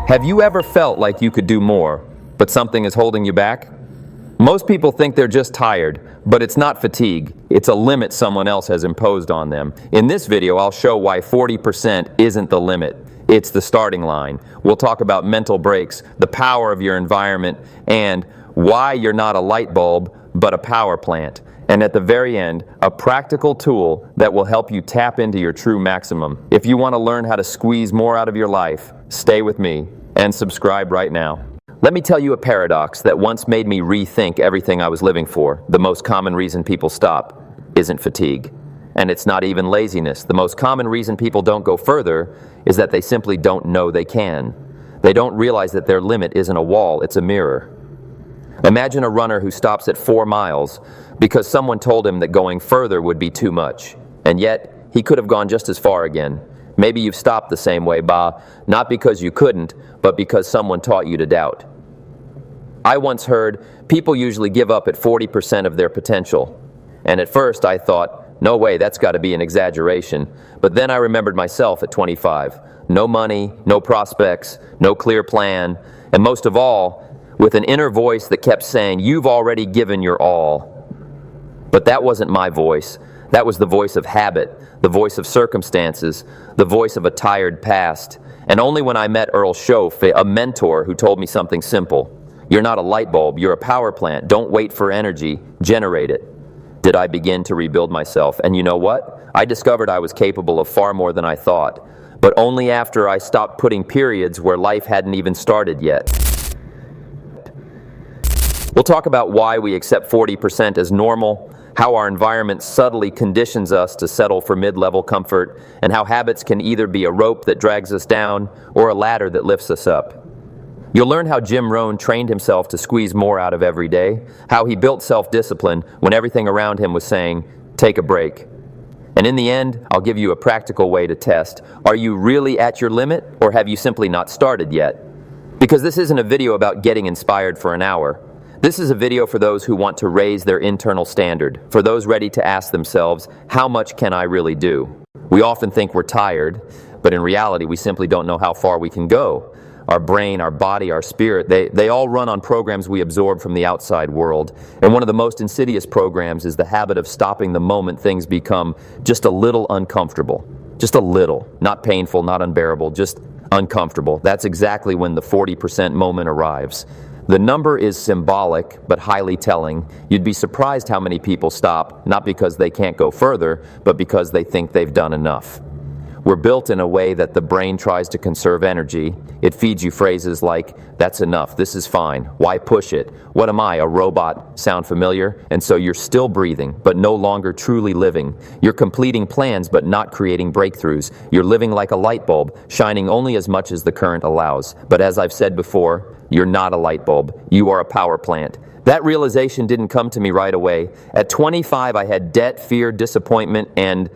Have you ever felt like you could do more, but something is holding you back? Most people think they're just tired, but it's not fatigue. It's a limit someone else has imposed on them. In this video, I'll show why 40% isn't the limit. It's the starting line. We'll talk about mental breaks, the power of your environment, and why you're not a light bulb, but a power plant. And at the very end, a practical tool that will help you tap into your true maximum. If you want to learn how to squeeze more out of your life, stay with me and subscribe right now. Let me tell you a paradox that once made me rethink everything I was living for. The most common reason people stop isn't fatigue. And it's not even laziness. The most common reason people don't go further is that they simply don't know they can. They don't realize that their limit isn't a wall, it's a mirror. Imagine a runner who stops at 4 miles because someone told him that going further would be too much. And yet, he could have gone just as far again. Maybe you've stopped the same way, not because you couldn't, but because someone taught you to doubt. I once heard, people usually give up at 40% of their potential. And at first I thought, no way, that's got to be an exaggeration. But then I remembered myself at 25. No money, no prospects, no clear plan, and most of all, with an inner voice that kept saying, you've already given your all. But that wasn't my voice. That was the voice of habit, the voice of circumstances, the voice of a tired past. And only when I met Earl Schoaf, a mentor who told me something simple. You're not a light bulb, you're a power plant. Don't wait for energy, generate it. Did I begin to rebuild myself? And you know what? I discovered I was capable of far more than I thought. But only after I stopped putting periods where life hadn't even started yet. We'll talk about why we accept 40% as normal, how our environment subtly conditions us to settle for mid-level comfort, and how habits can either be a rope that drags us down or a ladder that lifts us up. You'll learn how Jim Rohn trained himself to squeeze more out of every day, how he built self-discipline when everything around him was saying, take a break. And in the end, I'll give you a practical way to test. Are you really at your limit, or have you simply not started yet? Because this isn't a video about getting inspired for an hour. This is a video for those who want to raise their internal standard, for those ready to ask themselves, how much can I really do? We often think we're tired, but in reality, we simply don't know how far we can go. Our brain, our body, our spirit, they all run on programs we absorb from the outside world. And one of the most insidious programs is the habit of stopping the moment things become just a little uncomfortable. Just a little. Not painful, not unbearable, just uncomfortable. That's exactly when the 40% moment arrives. The number is symbolic, but highly telling. You'd be surprised how many people stop, not because they can't go further, but because they think they've done enough. We're built in a way that the brain tries to conserve energy. It feeds you phrases like, that's enough, this is fine, why push it? What am I, a robot? Sound familiar? And so you're still breathing, but no longer truly living. You're completing plans, but not creating breakthroughs. You're living like a light bulb, shining only as much as the current allows. But as I've said before, you're not a light bulb, you are a power plant. That realization didn't come to me right away. At 25, I had debt, fear, disappointment, and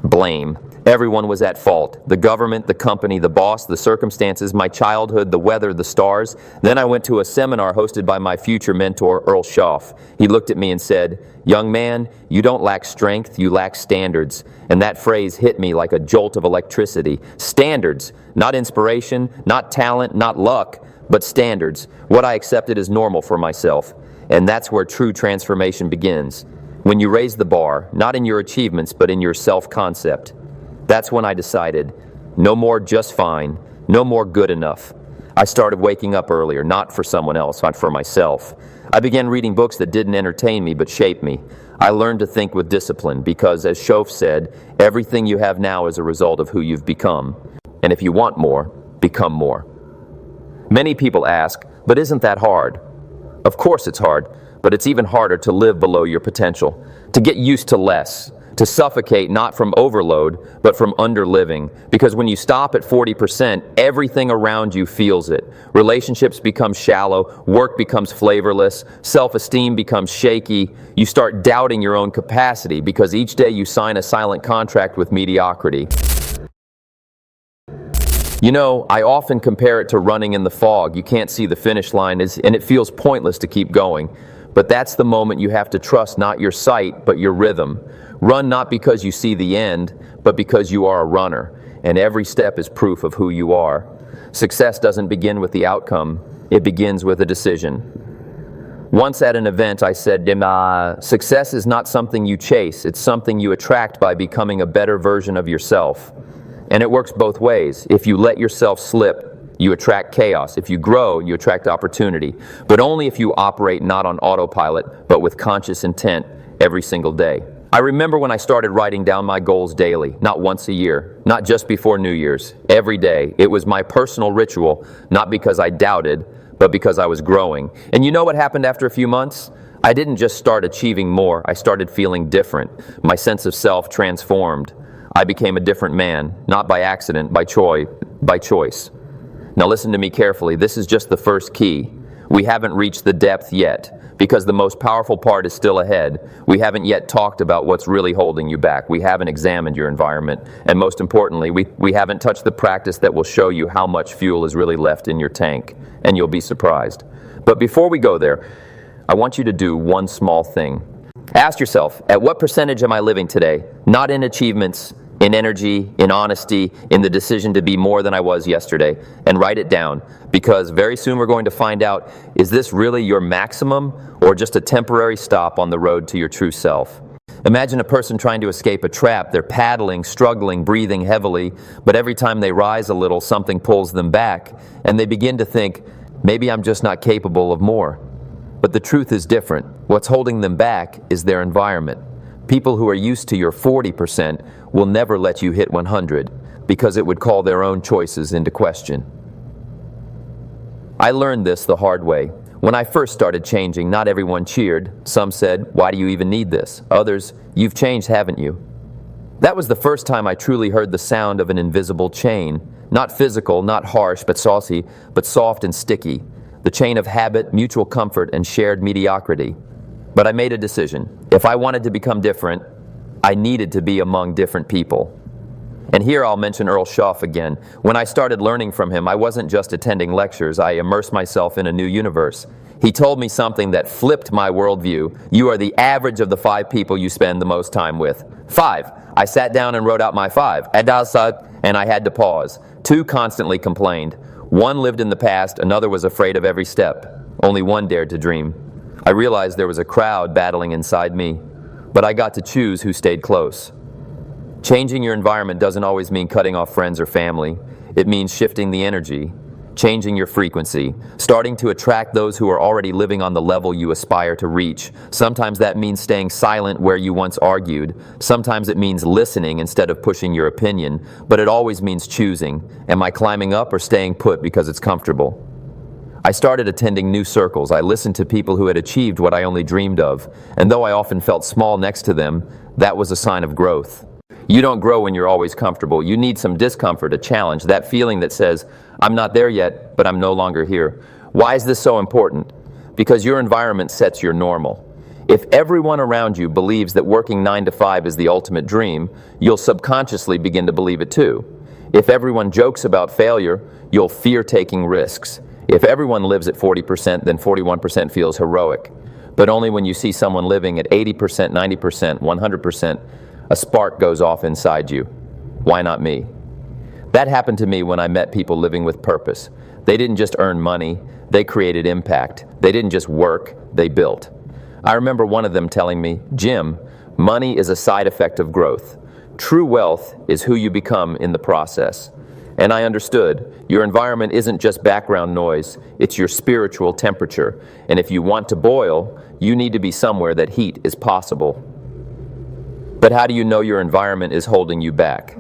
blame. Everyone was at fault. The government, the company, the boss, the circumstances, my childhood, the weather, the stars. Then I went to a seminar hosted by my future mentor, Earl Schoaf. He looked at me and said, young man, you don't lack strength, you lack standards. And that phrase hit me like a jolt of electricity. Standards, not inspiration, not talent, not luck, but standards. What I accepted as normal for myself. And that's where true transformation begins. When you raise the bar, not in your achievements, but in your self-concept. That's when I decided, no more just fine, no more good enough. I started waking up earlier, not for someone else, not for myself. I began reading books that didn't entertain me, but shaped me. I learned to think with discipline because, as Schoaf said, everything you have now is a result of who you've become. And if you want more, become more. Many people ask, but isn't that hard? Of course it's hard, but it's even harder to live below your potential, to get used to less, to suffocate not from overload, but from underliving. Because when you stop at 40%, everything around you feels it. Relationships become shallow, work becomes flavorless, self-esteem becomes shaky. You start doubting your own capacity because each day you sign a silent contract with mediocrity. You know, I often compare it to running in the fog. You can't see the finish line, and it feels pointless to keep going. But that's the moment you have to trust not your sight, but your rhythm. Run not because you see the end, but because you are a runner. and every step is proof of who you are. Success doesn't begin with the outcome, it begins with a decision. Once at an event, I said, success is not something you chase, it's something you attract by becoming a better version of yourself. And it works both ways. If you let yourself slip, you attract chaos. If you grow, you attract opportunity. But only if you operate not on autopilot, but with conscious intent every single day. I remember when I started writing down my goals daily, not once a year, not just before New Year's, every day. It was my personal ritual, not because I doubted, but because I was growing. And you know what happened after a few months? I didn't just start achieving more, I started feeling different. My sense of self transformed. I became a different man, not by accident, by choice. Now listen to me carefully, this is just the first key. We haven't reached the depth yet, because the most powerful part is still ahead. We haven't yet talked about what's really holding you back. We haven't examined your environment. And most importantly, we haven't touched the practice that will show you how much fuel is really left in your tank. And you'll be surprised. But before we go there, I want you to do one small thing. Ask yourself, at what percentage am I living today? Not in achievements, in energy, in honesty, in the decision to be more than I was yesterday. And write it down, because very soon we're going to find out, is this really your maximum or just a temporary stop on the road to your true self? Imagine a person trying to escape a trap. They're paddling, struggling, breathing heavily, but every time they rise a little, something pulls them back, and they begin to think, maybe I'm just not capable of more. But the truth is different. What's holding them back is their environment. People who are used to your 40% will never let you hit 100 because it would call their own choices into question. I learned this the hard way. When I first started changing, not everyone cheered. Some said, why do you even need this? Others, you've changed, haven't you? That was the first time I truly heard the sound of an invisible chain. Not physical, not harsh, but saucy, but soft and sticky. The chain of habit, mutual comfort, and shared mediocrity. But I made a decision. If I wanted to become different, I needed to be among different people. And here I'll mention Earl Schaff again. When I started learning from him, I wasn't just attending lectures, I immersed myself in a new universe. He told me something that flipped my worldview. You are the average of the 5 people you spend the most time with. 5. I sat down and wrote out my 5. And I had to pause. 2 constantly complained. 1 lived in the past, another was afraid of every step. Only 1 dared to dream. I realized there was a crowd battling inside me, but I got to choose who stayed close. Changing your environment doesn't always mean cutting off friends or family. It means shifting the energy, changing your frequency, starting to attract those who are already living on the level you aspire to reach. Sometimes that means staying silent where you once argued. Sometimes it means listening instead of pushing your opinion, but it always means choosing. Am I climbing up or staying put because it's comfortable? I started attending new circles. I listened to people who had achieved what I only dreamed of, and though I often felt small next to them, that was a sign of growth. You don't grow when you're always comfortable. You need some discomfort, a challenge, that feeling that says, I'm not there yet, but I'm no longer here. Why is this so important? Because your environment sets your normal. If everyone around you believes that working 9 to 5 is the ultimate dream, you'll subconsciously begin to believe it too. If everyone jokes about failure, you'll fear taking risks. If everyone lives at 40%, then 41% feels heroic. But only when you see someone living at 80%, 90%, 100%, a spark goes off inside you. Why not me? That happened to me when I met people living with purpose. They didn't just earn money, they created impact. They didn't just work, they built. I remember one of them telling me, Jim, money is a side effect of growth. True wealth is who you become in the process. And I understood, your environment isn't just background noise, it's your spiritual temperature. And if you want to boil, you need to be somewhere that heat is possible. But how do you know your environment is holding you back?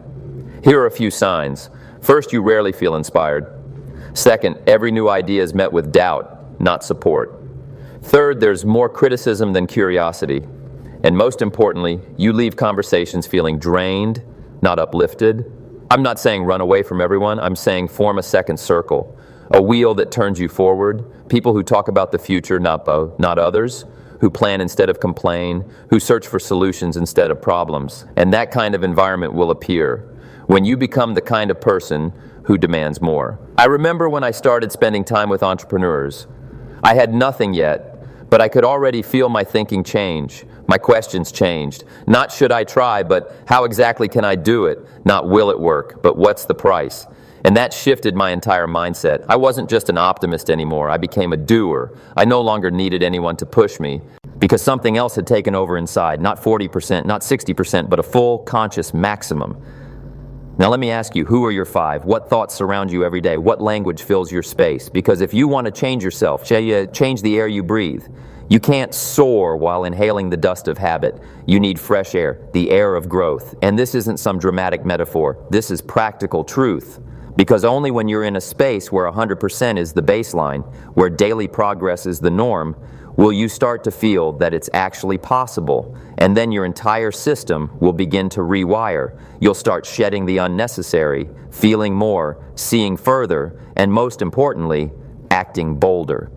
Here are a few signs. First, you rarely feel inspired. Second, every new idea is met with doubt, not support. Third, there's more criticism than curiosity. And most importantly, you leave conversations feeling drained, not uplifted. I'm not saying run away from everyone, I'm saying form a second circle. A wheel that turns you forward, people who talk about the future, not others, who plan instead of complain, who search for solutions instead of problems. And that kind of environment will appear when you become the kind of person who demands more. I remember when I started spending time with entrepreneurs. I had nothing yet, but I could already feel my thinking change. My questions changed. Not should I try, but how exactly can I do it? Not will it work, but what's the price? And that shifted my entire mindset. I wasn't just an optimist anymore. I became a doer. I no longer needed anyone to push me because something else had taken over inside. Not 40%, not 60%, but a full conscious maximum. Now let me ask you, who are your five? What thoughts surround you every day? What language fills your space? Because if you want to change yourself, change the air you breathe. You can't soar while inhaling the dust of habit. You need fresh air, the air of growth. And this isn't some dramatic metaphor. This is practical truth. Because only when you're in a space where 100% is the baseline, where daily progress is the norm, will you start to feel that it's actually possible. And then your entire system will begin to rewire. You'll start shedding the unnecessary, feeling more, seeing further, and most importantly, acting bolder.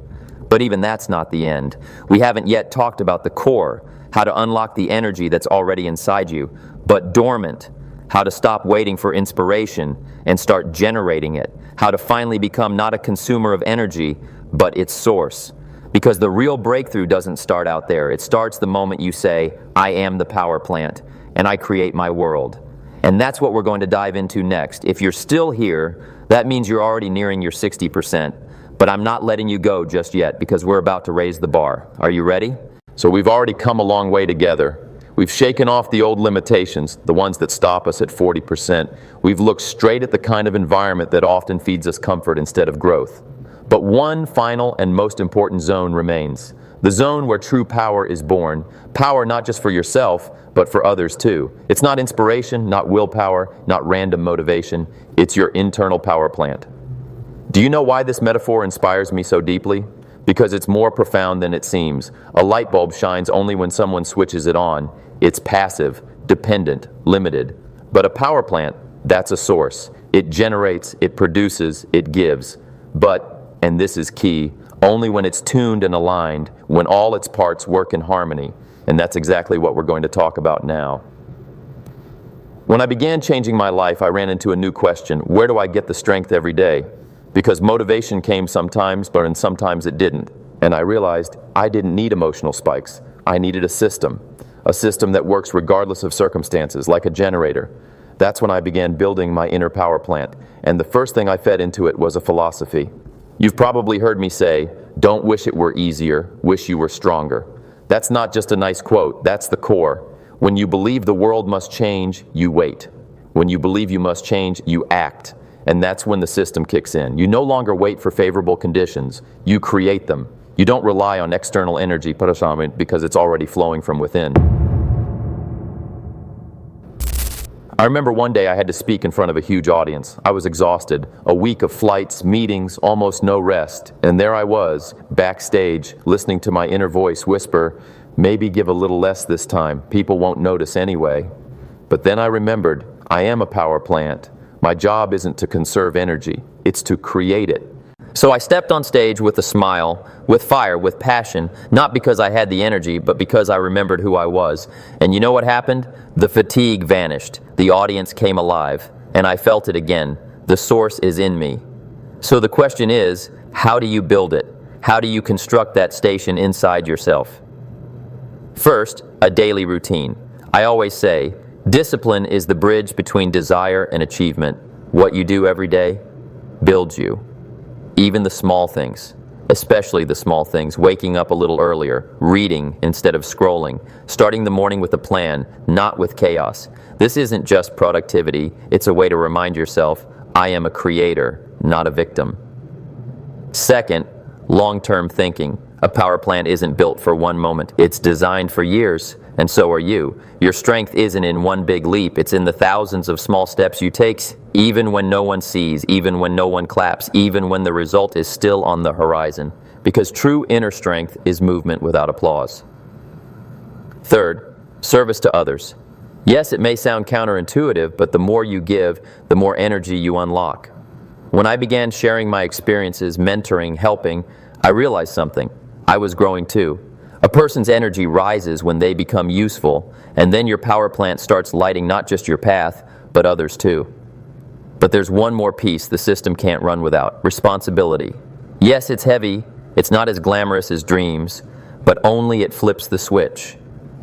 But even that's not the end. We haven't yet talked about the core, how to unlock the energy that's already inside you, but dormant, how to stop waiting for inspiration and start generating it, how to finally become not a consumer of energy, but its source. Because the real breakthrough doesn't start out there. It starts the moment you say, I am the power plant, and I create my world. And that's what we're going to dive into next. If you're still here, that means you're already nearing your 60%. But I'm not letting you go just yet because we're about to raise the bar. Are you ready? So we've already come a long way together. We've shaken off the old limitations, the ones that stop us at 40%. We've looked straight at the kind of environment that often feeds us comfort instead of growth. But one final and most important zone remains. The zone where true power is born. Power not just for yourself, but for others too. It's not inspiration, not willpower, not random motivation. It's your internal power plant. Do you know why this metaphor inspires me so deeply? Because it's more profound than it seems. A light bulb shines only when someone switches it on. It's passive, dependent, limited. But a power plant, that's a source. It generates, it produces, it gives. But, and this is key, only when it's tuned and aligned, when all its parts work in harmony. And that's exactly what we're going to talk about now. When I began changing my life, I ran into a new question. Where do I get the strength every day? Because motivation came sometimes, but sometimes it didn't. And I realized I didn't need emotional spikes. I needed a system that works regardless of circumstances, like a generator. That's when I began building my inner power plant. And the first thing I fed into it was a philosophy. You've probably heard me say, don't wish it were easier, wish you were stronger. That's not just a nice quote, that's the core. When you believe the world must change, you wait. When you believe you must change, you act. And that's when the system kicks in. You no longer wait for favorable conditions. You create them. You don't rely on external energy because it's already flowing from within. I remember one day I had to speak in front of a huge audience. I was exhausted. A week of flights, meetings, almost no rest. And there I was, backstage, listening to my inner voice whisper, maybe give a little less this time. People won't notice anyway. But then I remembered, I am a power plant. My job isn't to conserve energy, it's to create it. So I stepped on stage with a smile, with fire, with passion, not because I had the energy, but because I remembered who I was. And you know what happened? The fatigue vanished. The audience came alive. And I felt it again. The source is in me. So the question is, how do you build it? How do you construct that station inside yourself? First, a daily routine. I always say, discipline is the bridge between desire and achievement. What you do every day builds you. Even the small things, especially the small things, waking up a little earlier, reading instead of scrolling, starting the morning with a plan, not with chaos. This isn't just productivity, it's a way to remind yourself, I am a creator, not a victim. Second, long-term thinking. A power plant isn't built for one moment, it's designed for years. And so are you. Your strength isn't in one big leap, it's in the thousands of small steps you take, even when no one sees, even when no one claps, even when the result is still on the horizon. Because true inner strength is movement without applause. Third, service to others. Yes, it may sound counterintuitive, but the more you give, the more energy you unlock. When I began sharing my experiences, mentoring, helping, I realized something. I was growing too. A person's energy rises when they become useful, and then your power plant starts lighting not just your path, but others too. But there's one more piece the system can't run without: responsibility. Yes, it's heavy, it's not as glamorous as dreams, but only it flips the switch.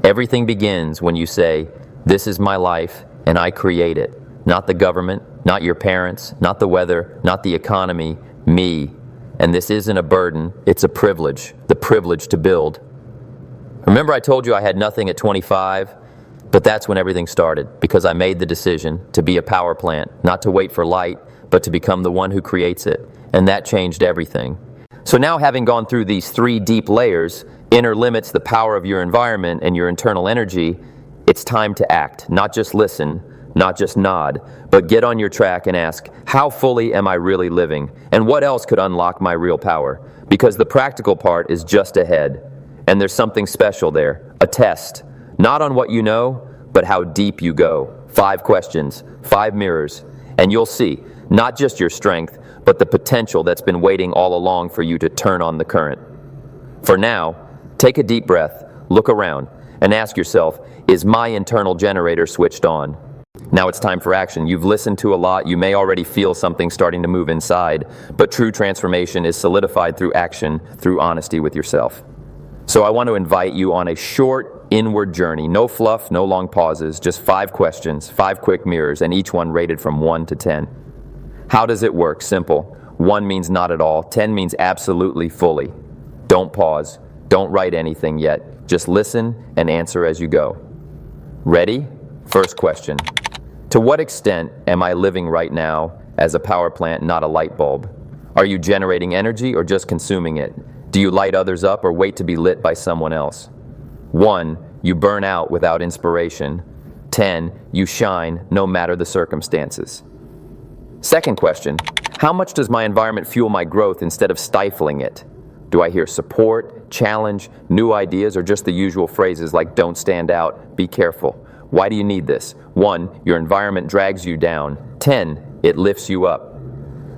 Everything begins when you say, "This is my life, and I create it." Not the government, not your parents, not the weather, not the economy, me. And this isn't a burden, it's a privilege, the privilege to build. Remember I told you I had nothing at 25? But that's when everything started, because I made the decision to be a power plant, not to wait for light, but to become the one who creates it. And that changed everything. So now, having gone through these 3 deep layers, inner limits, the power of your environment, and your internal energy, it's time to act, not just listen, not just nod, but get on your track and ask, how fully am I really living? And what else could unlock my real power? Because the practical part is just ahead. And there's something special there, a test. Not on what you know, but how deep you go. 5 questions, 5 mirrors, and you'll see, not just your strength, but the potential that's been waiting all along for you to turn on the current. For now, take a deep breath, look around, and ask yourself, is my internal generator switched on? Now it's time for action. You've listened to a lot, you may already feel something starting to move inside, but true transformation is solidified through action, through honesty with yourself. So I want to invite you on a short, inward journey. No fluff, no long pauses, just 5 questions, 5 quick mirrors, and each one rated from 1 to 10. How does it work? Simple. 1 means not at all. 10 means absolutely fully. Don't pause. Don't write anything yet. Just listen and answer as you go. Ready? First question. To what extent am I living right now as a power plant, not a light bulb? Are you generating energy or just consuming it? Do you light others up or wait to be lit by someone else? 1, you burn out without inspiration. 10, you shine no matter the circumstances. Second question, how much does my environment fuel my growth instead of stifling it? Do I hear support, challenge, new ideas, or just the usual phrases like don't stand out, be careful? Why do you need this? 1, your environment drags you down. 10, it lifts you up.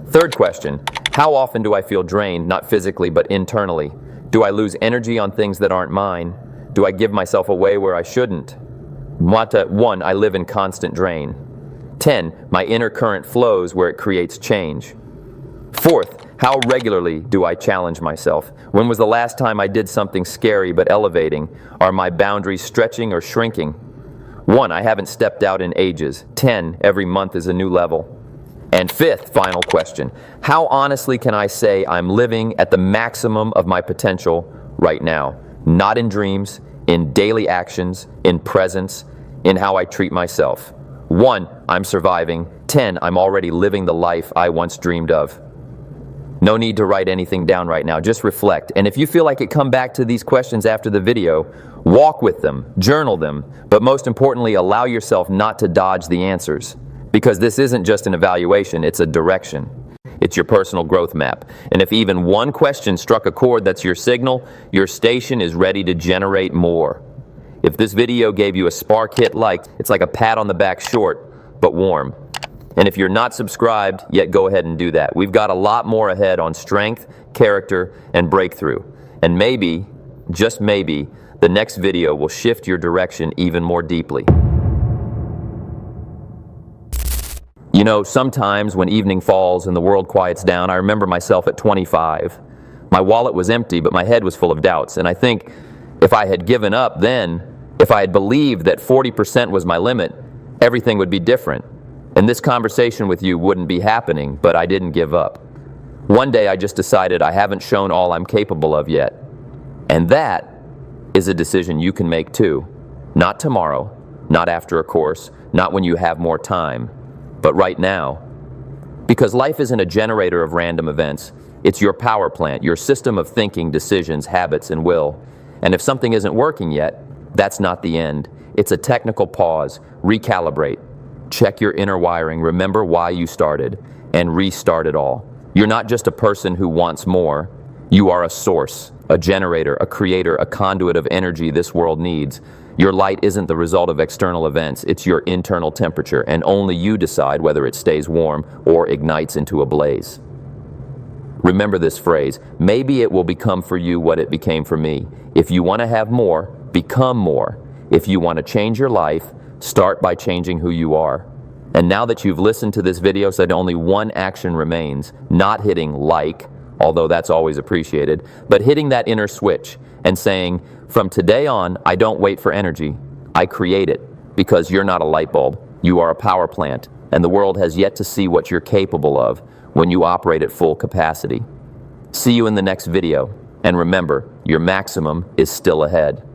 Third question, how often do I feel drained, not physically, but internally? Do I lose energy on things that aren't mine? Do I give myself away where I shouldn't? 1, I live in constant drain. 10, my inner current flows where it creates change. Fourth, how regularly do I challenge myself? When was the last time I did something scary but elevating? Are my boundaries stretching or shrinking? 1, I haven't stepped out in ages. 10, every month is a new level. And fifth, final question, how honestly can I say I'm living at the maximum of my potential right now? Not in dreams, in daily actions, in presence, in how I treat myself. 1, I'm surviving. 10, I'm already living the life I once dreamed of. No need to write anything down right now, just reflect. And if you feel like it, come back to these questions after the video, walk with them, journal them, but most importantly, allow yourself not to dodge the answers. Because this isn't just an evaluation, it's a direction. It's your personal growth map. And if even 1 question struck a chord that's your signal, your station is ready to generate more. If this video gave you a spark hit like, it's like a pat on the back, short, but warm. And if you're not subscribed yet, go ahead and do that. We've got a lot more ahead on strength, character, and breakthrough. And maybe, just maybe, the next video will shift your direction even more deeply. You know, sometimes when evening falls and the world quiets down, I remember myself at 25. My wallet was empty, but my head was full of doubts. And I think if I had given up then, if I had believed that 40% was my limit, everything would be different. And this conversation with you wouldn't be happening, but I didn't give up. One day I just decided I haven't shown all I'm capable of yet. And that is a decision you can make too. Not tomorrow, not after a course, not when you have more time, but right now. Because life isn't a generator of random events. It's your power plant, your system of thinking, decisions, habits, and will. And if something isn't working yet, that's not the end. It's a technical pause. Recalibrate. Check your inner wiring. Remember why you started, and restart it all. You're not just a person who wants more. You are a source, a generator, a creator, a conduit of energy this world needs. Your light isn't the result of external events. It's your internal temperature, and only you decide whether it stays warm or ignites into a blaze. Remember this phrase, maybe it will become for you what it became for me. If you want to have more, become more. If you want to change your life, start by changing who you are. And now that you've listened to this video, said only 1 action remains, not hitting like, although that's always appreciated, but hitting that inner switch and saying, from today on, I don't wait for energy. I create it, because you're not a light bulb. You are a power plant, and the world has yet to see what you're capable of when you operate at full capacity. See you in the next video, and remember, your maximum is still ahead.